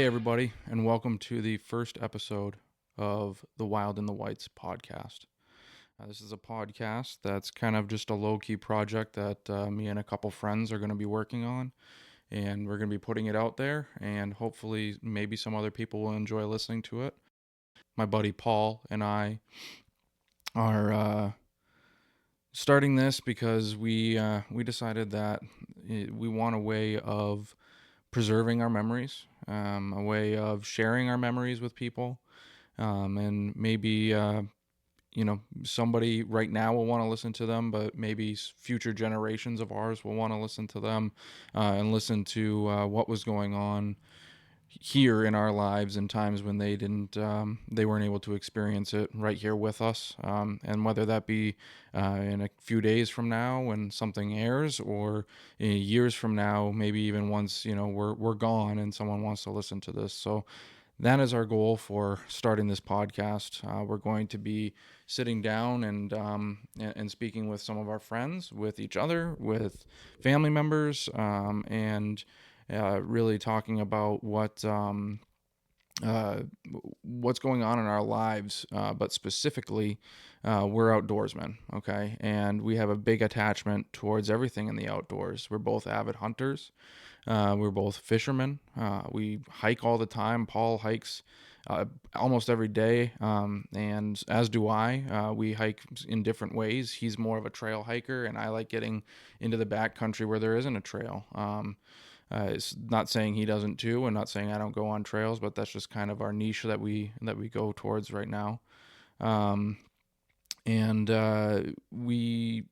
Hey, everybody, and welcome to the first episode of the Wild in the Whites podcast. This is a podcast that's kind of just a low key project that me and a couple friends are going to be working on, and we're going to be putting it out there, and hopefully, maybe some other people will enjoy listening to it. My buddy Paul and I are starting this because we decided that we want a way of preserving our memories, a way of sharing our memories with people, and maybe somebody right now will want to listen to them, but maybe future generations of ours will want to listen to them and listen to what was going on here in our lives in times when they weren't able to experience it right here with us, and whether that be in a few days from now when something airs, or years from now, maybe even once we're gone and someone wants to listen to this. So that is our goal for starting this podcast. We're going to be sitting down and speaking with some of our friends, with each other, with family members, and really talking about what's going on in our lives, but specifically, we're outdoorsmen, okay? And we have a big attachment towards everything in the outdoors. We're both avid hunters. We're both fishermen. We hike all the time. Paul hikes almost every day, and as do I. We hike in different ways. He's more of a trail hiker, and I like getting into the back country where there isn't a trail. It's not saying he doesn't too, and not saying I don't go on trails, but that's just kind of our niche that we go towards right now. Um, and we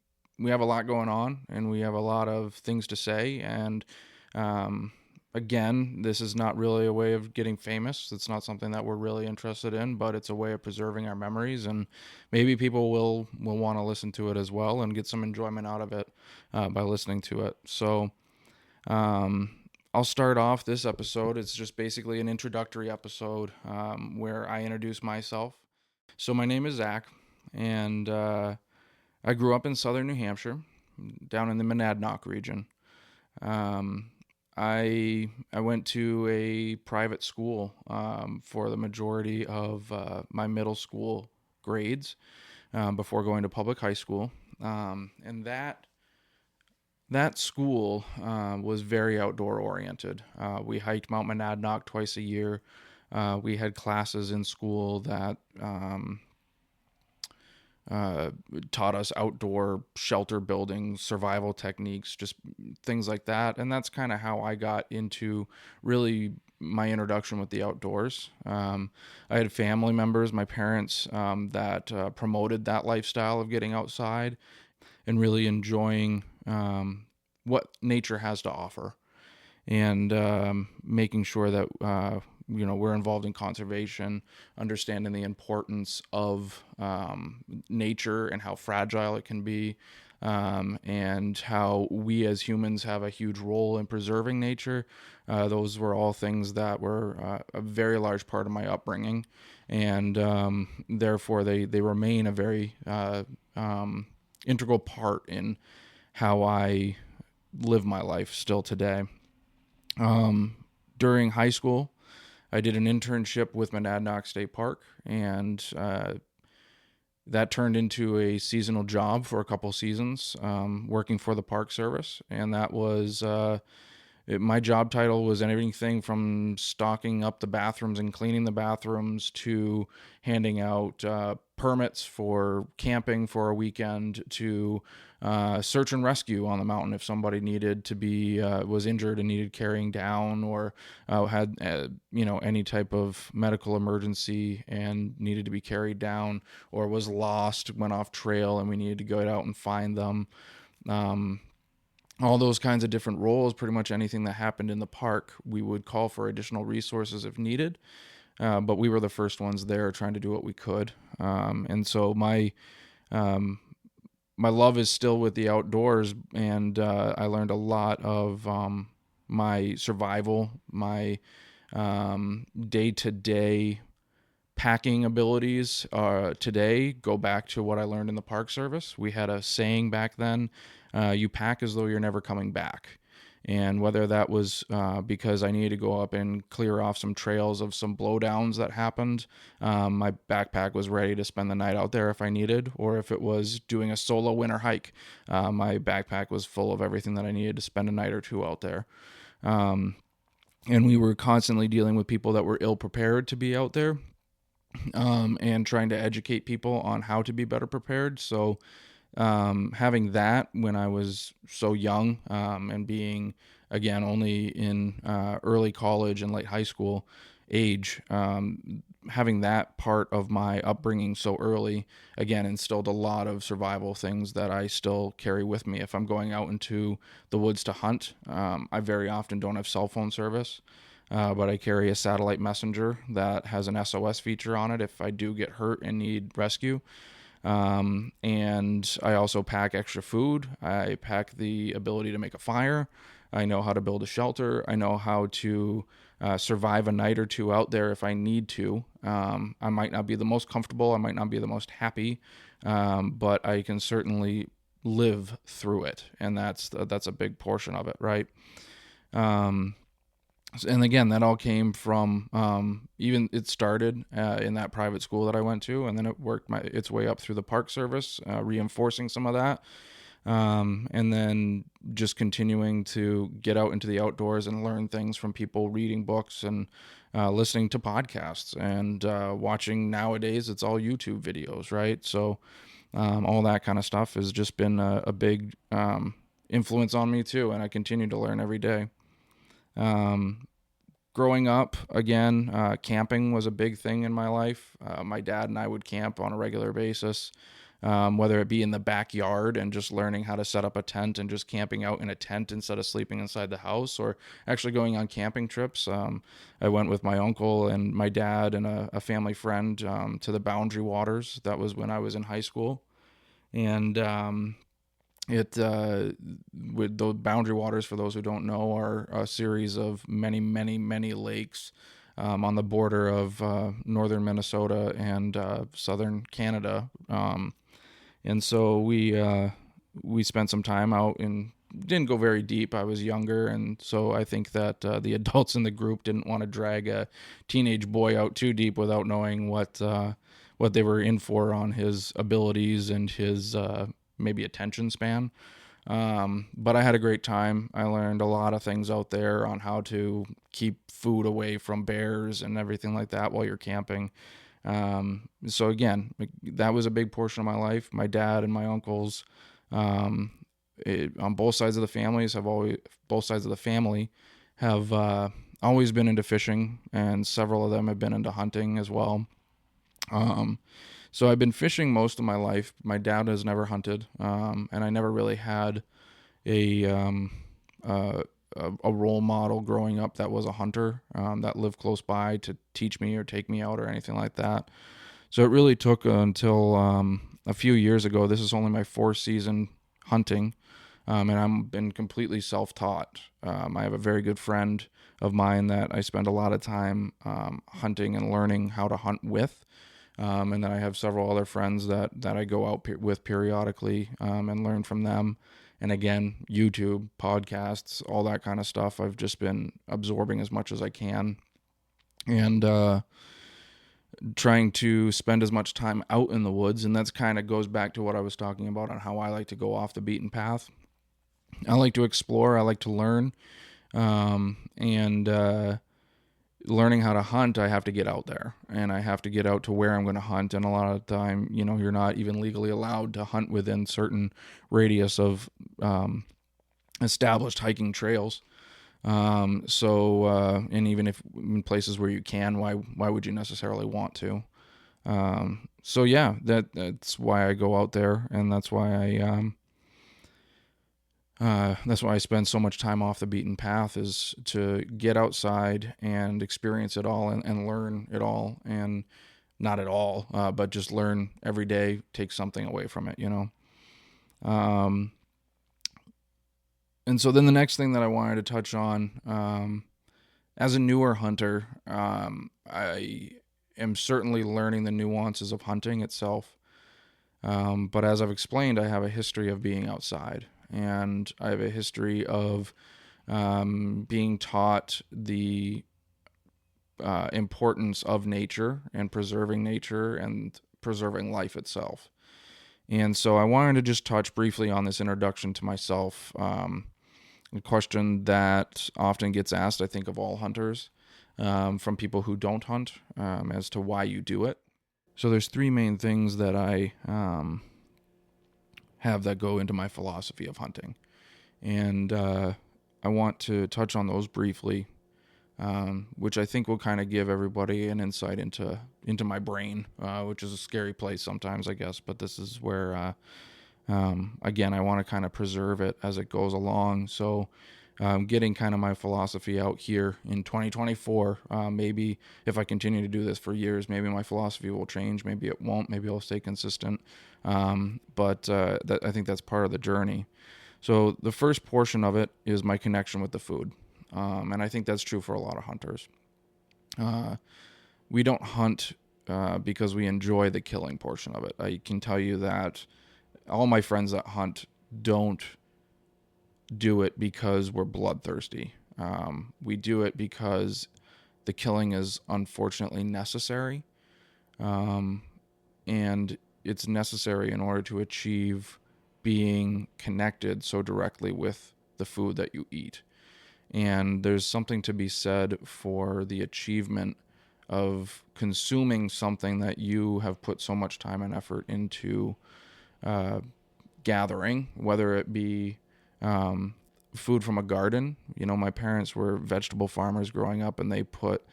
have a lot going on, and we have a lot of things to say. And um, again, this is not really a way of getting famous. It's not something that we're really interested in, but it's a way of preserving our memories, and maybe people will want to listen to it as well and get some enjoyment out of it by listening to it. So I'll start off this episode. It's just basically an introductory episode where I introduce myself. So my name is Zach, and I grew up in southern New Hampshire, down in the Monadnock region. Um, I went to a private school for the majority of my middle school grades before going to public high school, and that school was very outdoor oriented. We hiked Mount Monadnock twice a year. We had classes in school that taught us outdoor shelter building, survival techniques, just things like that. And that's kind of how I got into really my introduction with the outdoors. I had family members, my parents, that promoted that lifestyle of getting outside and really enjoying what nature has to offer, and making sure that we're involved in conservation, understanding the importance of nature and how fragile it can be, and how we as humans have a huge role in preserving nature. Those were all things that were a very large part of my upbringing, and therefore they remain a very integral part in how I live my life still today. During high school, I did an internship with Monadnock State Park, and that turned into a seasonal job for a couple seasons, working for the Park Service. And that was my job title was anything from stocking up the bathrooms and cleaning the bathrooms to handing out permits for camping for a weekend, to search and rescue on the mountain if somebody needed to be was injured and needed carrying down, or had any type of medical emergency and needed to be carried down, or was lost, went off trail, and we needed to go out and find them. All those kinds of different roles. Pretty much anything that happened in the park, we would call for additional resources if needed. But we were the first ones there trying to do what we could. And so my love is still with the outdoors, and I learned a lot of my survival, my day-to-day packing abilities today go back to what I learned in the Park Service. We had a saying back then, you pack as though you're never coming back. And whether that was because I needed to go up and clear off some trails of some blowdowns that happened, my backpack was ready to spend the night out there if I needed, or if it was doing a solo winter hike, my backpack was full of everything that I needed to spend a night or two out there. Um, and we were constantly dealing with people that were ill prepared to be out there, and trying to educate people on how to be better prepared. So having that when I was so young, and being again only in early college and late high school age, having that part of my upbringing so early again instilled a lot of survival things that I still carry with me. If I'm going out into the woods to hunt, I very often don't have cell phone service. But I carry a satellite messenger that has an SOS feature on it if I do get hurt and need rescue. And I also pack extra food. I pack the ability to make a fire. I know how to build a shelter. I know how to survive a night or two out there if I need to. I might not be the most comfortable. I might not be the most happy, but I can certainly live through it, and that's a big portion of it, right? Um, and again, that all came from even it started in that private school that I went to, and then it worked its way up through the Park Service, reinforcing some of that, and then just continuing to get out into the outdoors and learn things from people, reading books and listening to podcasts, and watching. Nowadays it's all YouTube videos, right? So all that kind of stuff has just been a big influence on me too, and I continue to learn every day. Um, Growing up, again, camping was a big thing in my life. My dad and I would camp on a regular basis, whether it be in the backyard and just learning how to set up a tent and just camping out in a tent instead of sleeping inside the house, or actually going on camping trips. I went with my uncle and my dad and a family friend to the Boundary Waters. That was when I was in high school. And it with the Boundary Waters, for those who don't know, are a series of many, many, many lakes on the border of northern Minnesota and southern Canada. And so we spent some time out and didn't go very deep. I was younger, and so I think that the adults in the group didn't want to drag a teenage boy out too deep without knowing what they were in for on his abilities and his maybe attention span. But I had a great time. I learned a lot of things out there on how to keep food away from bears and everything like that while you're camping. So again, that was a big portion of my life. My dad and my uncles, um, on both sides of the families have always both sides of the family have always been into fishing, and several of them have been into hunting as well. Um, so I've been fishing most of my life. My dad has never hunted, and I never really had a uh, a role model growing up that was a hunter, that lived close by to teach me or take me out or anything like that. So it really took until a few years ago. This is only my fourth season hunting, and I've been completely self-taught. I have a very good friend of mine that I spend a lot of time hunting and learning how to hunt with. And then I have several other friends that I go out with periodically, and learn from them. And again, YouTube, podcasts, all that kind of stuff. I've just been absorbing as much as I can, and trying to spend as much time out in the woods. And that's kind of goes back to what I was talking about on how I like to go off the beaten path. I like to explore. I like to learn, and learning how to hunt, I have to get out there, and I have to get out to where I'm going to hunt. And a lot of the time, you're not even legally allowed to hunt within certain radius of established hiking trails. And even if in places where you can, why would you necessarily want to? So yeah, that's why I go out there, and that's why I spend so much time off the beaten path, is to get outside and experience it all, and learn it all, and not at all, but just learn every day, take something away from it. Um, and so then the next thing that I wanted to touch on, as a newer hunter, I am certainly learning the nuances of hunting itself. But as I've explained, I have a history of being outside, and I have a history of being taught the importance of nature and preserving life itself. And so I wanted to just touch briefly on this introduction to myself. A question that often gets asked, I think, of all hunters, from people who don't hunt, as to why you do it. So there's three main things that I have that go into my philosophy of hunting. And I want to touch on those briefly, which I think will kind of give everybody an insight into my brain, which is a scary place sometimes, I guess. But this is where, again, I want to kind of preserve it as it goes along. So getting kind of my philosophy out here in 2024. Maybe if I continue to do this for years, maybe my philosophy will change. Maybe it won't. Maybe I'll stay consistent. But I think that's part of the journey. So the first portion of it is my connection with the food. And I think that's true for a lot of hunters. We don't hunt because we enjoy the killing portion of it. I can tell you that all my friends that hunt don't do it because we're bloodthirsty. We do it because the killing is unfortunately necessary. And it's necessary in order to achieve being connected so directly with the food that you eat. And there's something to be said for the achievement of consuming something that you have put so much time and effort into gathering, whether it be food from a garden. You know, my parents were vegetable farmers growing up, and they put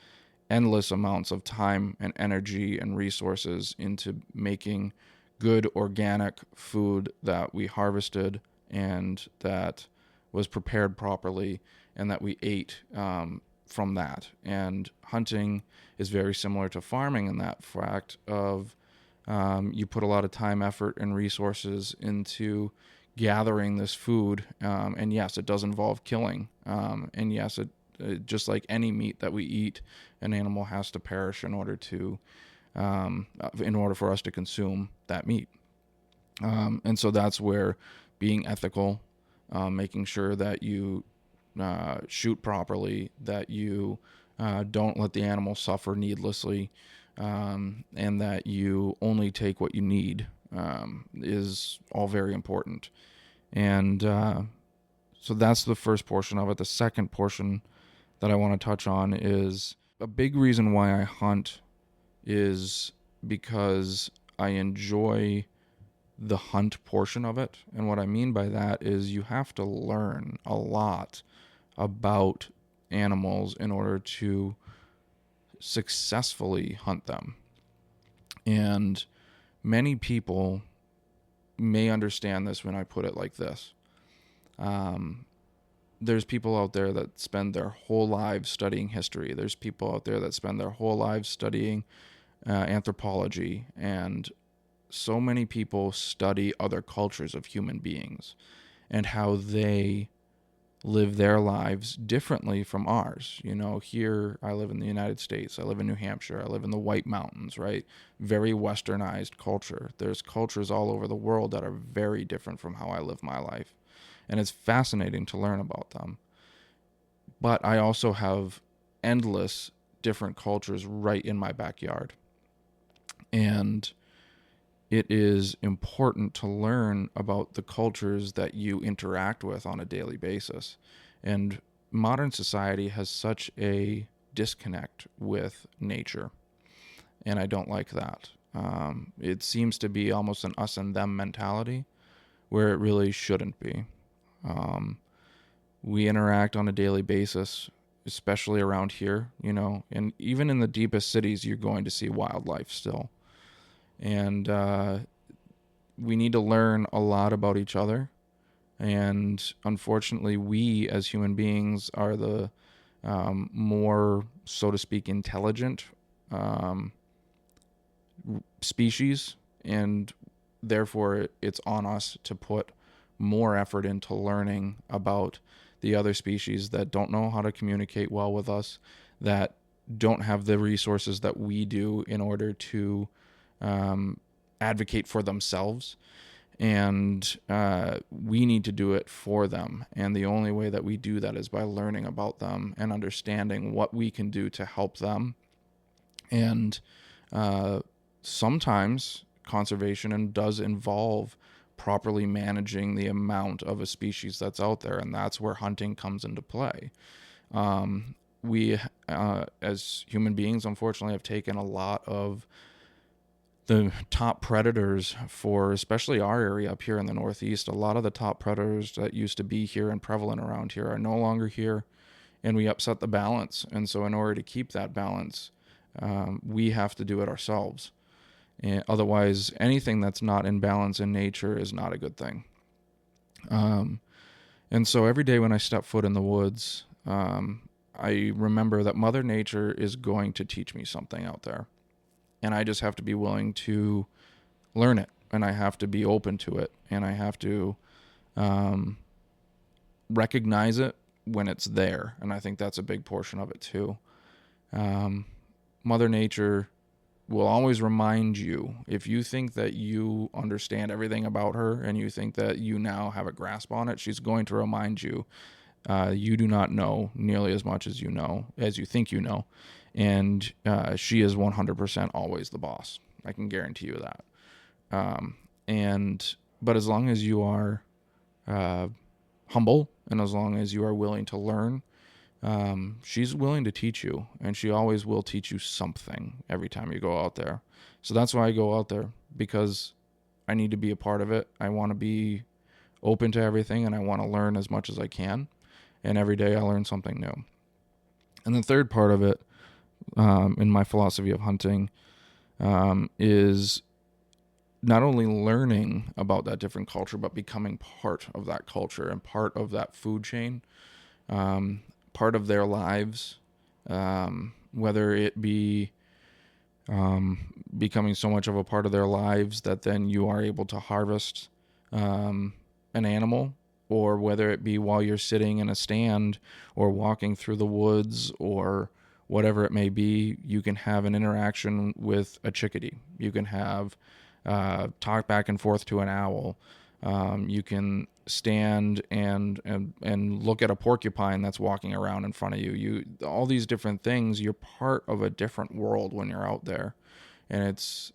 endless amounts of time and energy and resources into making good organic food that we harvested and that was prepared properly and that we ate from that. And hunting is very similar to farming in that fact of you put a lot of time, effort, and resources into gathering this food. And yes, it does involve killing. And yes, it just like any meat that we eat, an animal has to perish in order for us to consume that meat. And so that's where being ethical, making sure that you shoot properly, that you don't let the animal suffer needlessly, and that you only take what you need is all very important. And so that's the first portion of it. The second portion that I want to touch on is a big reason why I hunt is because I enjoy the hunt portion of it. And what I mean by that is you have to learn a lot about animals in order to successfully hunt them. And many people may understand this when I put it like this. There's people out there that spend their whole lives studying history. There's people out there that spend their whole lives studying anthropology. And so many people study other cultures of human beings and how they live their lives differently from ours. You know, here I live in the United States. I live in New Hampshire. I live in the White Mountains, right? Very westernized culture. There's cultures all over the world that are very different from how I live my life. And it's fascinating to learn about them. But I also have endless different cultures right in my backyard. And it is important to learn about the cultures that you interact with on a daily basis. And modern society has such a disconnect with nature. And I don't like that. It seems to be almost an us and them mentality where it really shouldn't be. We interact on a daily basis, especially around here, you know, and even in the deepest cities, you're going to see wildlife still. And we need to learn a lot about each other. And unfortunately, we as human beings are the more, so to speak, intelligent species. And therefore, it's on us to put more effort into learning about the other species that don't know how to communicate well with us, that don't have the resources that we do in order to advocate for themselves. And we need to do it for them. And the only way that we do that is by learning about them and understanding what we can do to help them. And sometimes conservation does involve properly managing the amount of a species that's out there, and that's where hunting comes into play. We, as human beings, unfortunately, have taken a lot of the top predators for especially our area up here in the Northeast. A lot of the top predators that used to be here and prevalent around here are no longer here, and we upset the balance. And so in order to keep that balance, we have to do it ourselves. And otherwise, anything that's not in balance in nature is not a good thing. And so every day when I step foot in the woods, I remember that Mother Nature is going to teach me something out there. And I just have to be willing to learn it. And I have to be open to it. And I have to recognize it when it's there. And I think that's a big portion of it too. Mother Nature will always remind you, if you think that you understand everything about her and you think that you now have a grasp on it, she's going to remind you, you do not know nearly as much as you know, as you think you know. And she is 100% always the boss. I can guarantee you that. But as long as you are humble and as long as you are willing to learn, she's willing to teach you, and she always will teach you something every time you go out there. So that's why I go out there, because I need to be a part of it. I want to be open to everything, and I want to learn as much as I can. And every day I learn something new. And the third part of it, in my philosophy of hunting, is not only learning about that different culture, but becoming part of that culture and part of that food chain, part of their lives, whether it be becoming so much of a part of their lives that then you are able to harvest an animal, or whether it be while you're sitting in a stand or walking through the woods or whatever it may be, you can have an interaction with a chickadee. You can have talk back and forth to an owl. You can stand and look at a porcupine that's walking around in front of you. All these different things, you're part of a different world when you're out there. And it's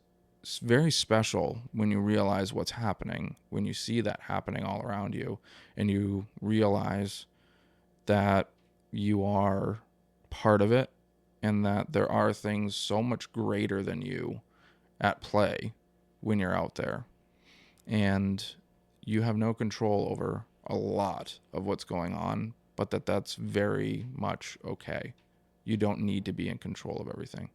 very special when you realize what's happening, when you see that happening all around you, and you realize that you are part of it, and that there are things so much greater than you at play when you're out there. And you have no control over a lot of what's going on, but that's very much okay. You don't need to be in control of everything.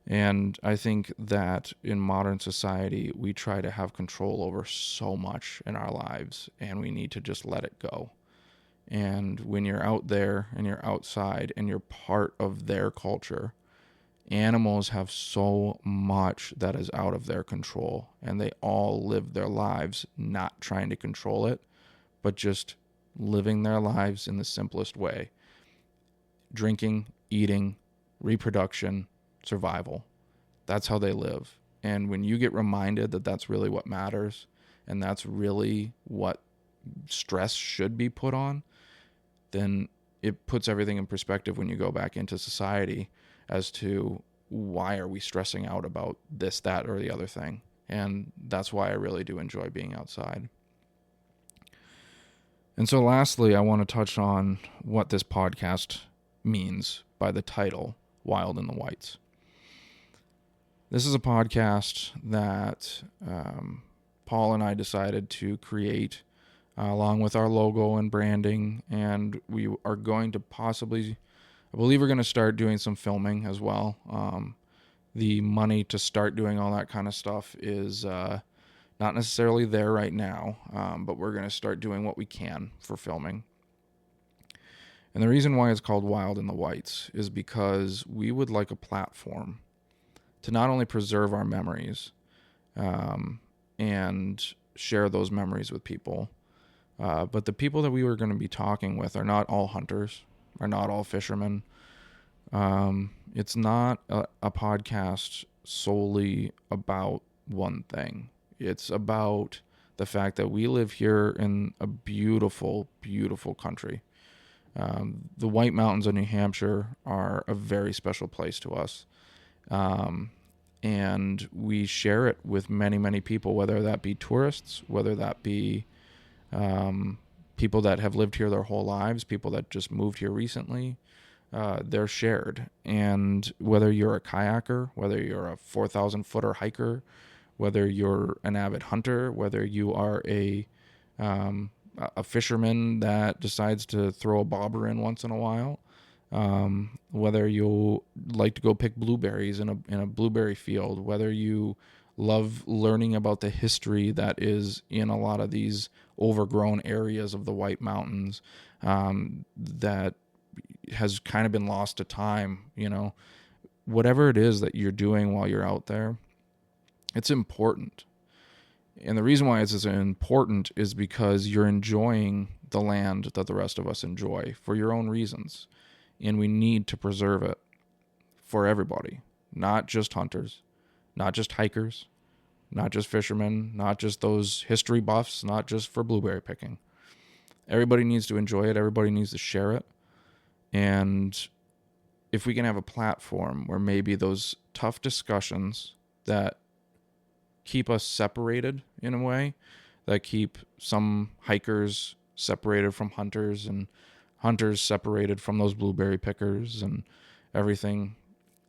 And I think that in modern society, we try to have control over so much in our lives, and we need to just let it go. And when you're out there and you're outside and you're part of their culture, animals have so much that is out of their control, and they all live their lives not trying to control it, but just living their lives in the simplest way. Drinking, eating, reproduction, survival. That's how they live. And when you get reminded that that's really what matters, and that's really what stress should be put on, then it puts everything in perspective when you go back into society as to why are we stressing out about this, that, or the other thing. And that's why I really do enjoy being outside. And so lastly, I want to touch on what this podcast means by the title, Wild in the Whites. This is a podcast that Paul and I decided to create along with our logo and branding, and we are going to possibly, I believe we're going to start doing some filming as well. The money to start doing all that kind of stuff is not necessarily there right now, but we're going to start doing what we can for filming. And the reason why it's called Wild in the Whites is because we would like a platform to not only preserve our memories and share those memories with people, but the people that we were going to be talking with are not all hunters, are not all fishermen. It's not a podcast solely about one thing. It's about the fact that we live here in a beautiful, beautiful country. The White Mountains of New Hampshire are a very special place to us. Um, and we share it with many, many people, whether that be tourists, whether that be people that have lived here their whole lives, people that just moved here recently. They're shared. And whether you're a kayaker, whether you're a 4,000 footer hiker, whether you're an avid hunter, whether you are a fisherman that decides to throw a bobber in once in a while, whether you like to go pick blueberries in a blueberry field, whether you love learning about the history that is in a lot of these overgrown areas of the White Mountains, that has kind of been lost to time, whatever it is that you're doing while you're out there, it's important. And the reason why it's important is because you're enjoying the land that the rest of us enjoy for your own reasons. And we need to preserve it for everybody, not just hunters, not just hikers, not just fishermen, not just those history buffs, not just for blueberry picking. Everybody needs to enjoy it. Everybody needs to share it. And if we can have a platform where maybe those tough discussions that keep us separated in a way, that keep some hikers separated from hunters and hunters separated from those blueberry pickers and everything,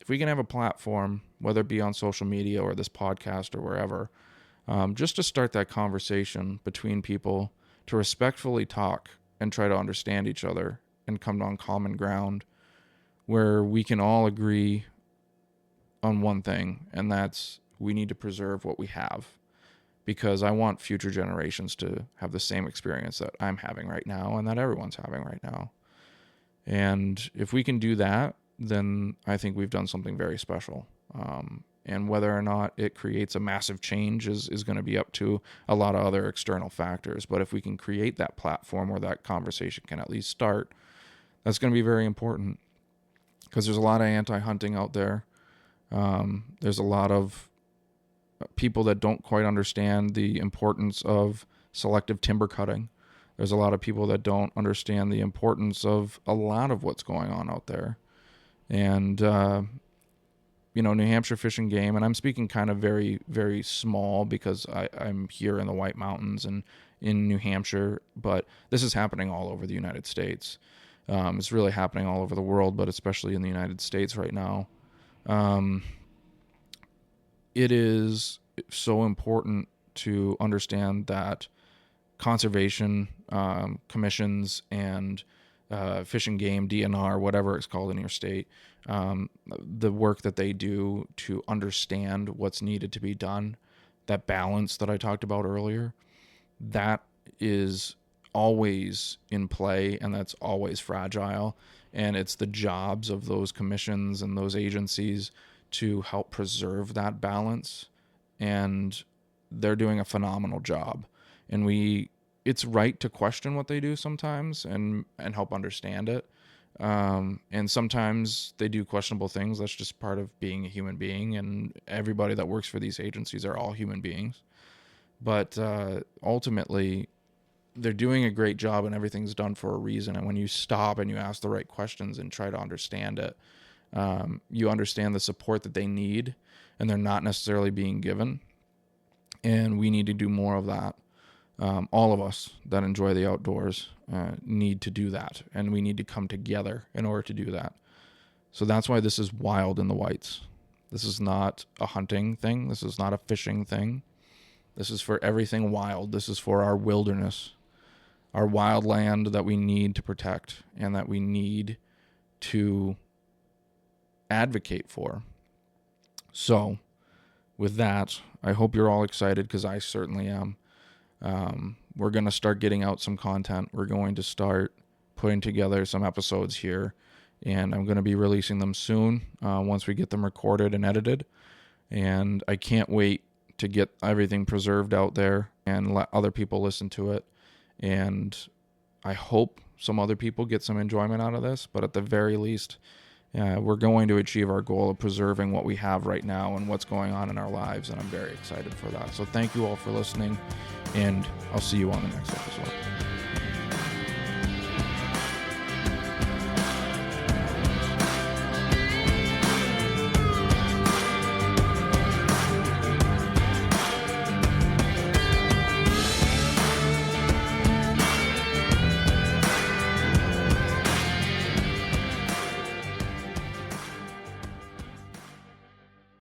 if we can have a platform, whether it be on social media or this podcast or wherever, just to start that conversation between people, to respectfully talk and try to understand each other and come on common ground where we can all agree on one thing, and that's we need to preserve what we have, because I want future generations to have the same experience that I'm having right now and that everyone's having right now. And if we can do that, then I think we've done something very special. And whether or not it creates a massive change is going to be up to a lot of other external factors. But if we can create that platform where that conversation can at least start, that's going to be very important, because there's a lot of anti-hunting out there. There's a lot of people that don't quite understand the importance of selective timber cutting. There's a lot of people that don't understand the importance of a lot of what's going on out there. And, New Hampshire Fish and Game, and I'm speaking kind of very, very small because I'm here in the White Mountains and in New Hampshire, but this is happening all over the United States. It's really happening all over the world, but especially in the United States right now. It is so important to understand that conservation commissions and Fish and Game, DNR, whatever it's called in your state, the work that they do to understand what's needed to be done, that balance that I talked about earlier, that is always in play, and that's always fragile. And it's the jobs of those commissions and those agencies to help preserve that balance. And they're doing a phenomenal job. And it's right to question what they do sometimes and help understand it. And sometimes they do questionable things. That's just part of being a human being. And everybody that works for these agencies are all human beings. But ultimately, they're doing a great job, and everything's done for a reason. And when you stop and you ask the right questions and try to understand it, you understand the support that they need, and they're not necessarily being given. And we need to do more of that. All of us that enjoy the outdoors need to do that, and we need to come together in order to do that. So that's why this is Wild in the Whites. This is not a hunting thing. This is not a fishing thing. This is for everything wild. This is for our wilderness, our wild land that we need to protect and that we need to advocate for. So with that, I hope you're all excited, because I certainly am. We're going to start getting out some content. We're going to start putting together some episodes here, and I'm going to be releasing them soon once we get them recorded and edited. And I can't wait to get everything preserved out there and let other people listen to it. And I hope some other people get some enjoyment out of this, but at the very least, we're going to achieve our goal of preserving what we have right now and what's going on in our lives. And I'm very excited for that. So thank you all for listening, and I'll see you on the next episode.